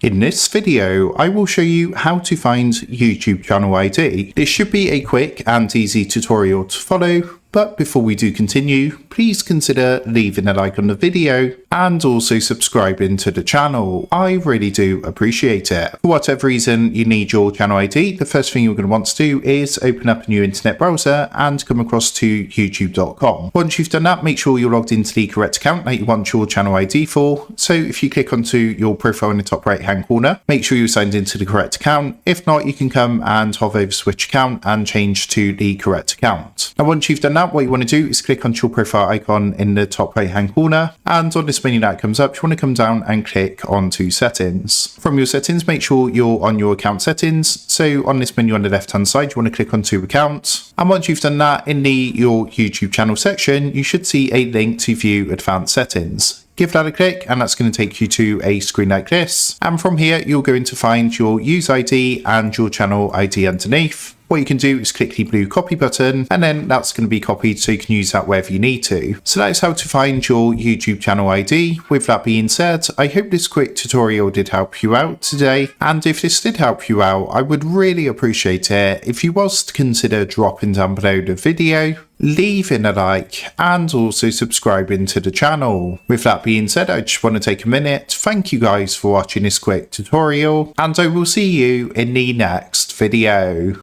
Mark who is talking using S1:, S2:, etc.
S1: In this video, I will show you how to find YouTube channel ID. This should be a quick and easy tutorial to follow, but before we do continue, please consider leaving a like on the video and also subscribing to the channel. I really do appreciate it. For whatever reason you need your channel ID, the first thing you're going to want to do is open up a new internet browser and come across to youtube.com. Once you've done that, make sure you're logged into the correct account that you want your channel ID for. So if you click onto your profile in the top right hand corner, make sure you're signed into the correct account. If not, you can come and hover over switch account and change to the correct account. Now once you've done that, what you want to do is click onto your profile icon in the top right hand corner, and on this menu that comes up, you want to come down and click onto settings. From your settings, make sure you're on your account settings. So on this menu on the left hand side, you want to click onto accounts, and once you've done that, in your YouTube channel section, you should see a link to view advanced settings. Give that a click and that's going to take you to a screen like this, and from here you're going to find your user ID and your channel ID underneath. What you can do is click the blue copy button, and then that's going to be copied so you can use that wherever you need to. So that is how to find your YouTube channel ID. With that being said, I hope this quick tutorial did help you out today, and if this did help you out, I would really appreciate it if you was to consider dropping down below the video, leaving a like, and also subscribing to the channel. With that being said, I just want to take a minute to thank you guys for watching this quick tutorial, and I will see you in the next video.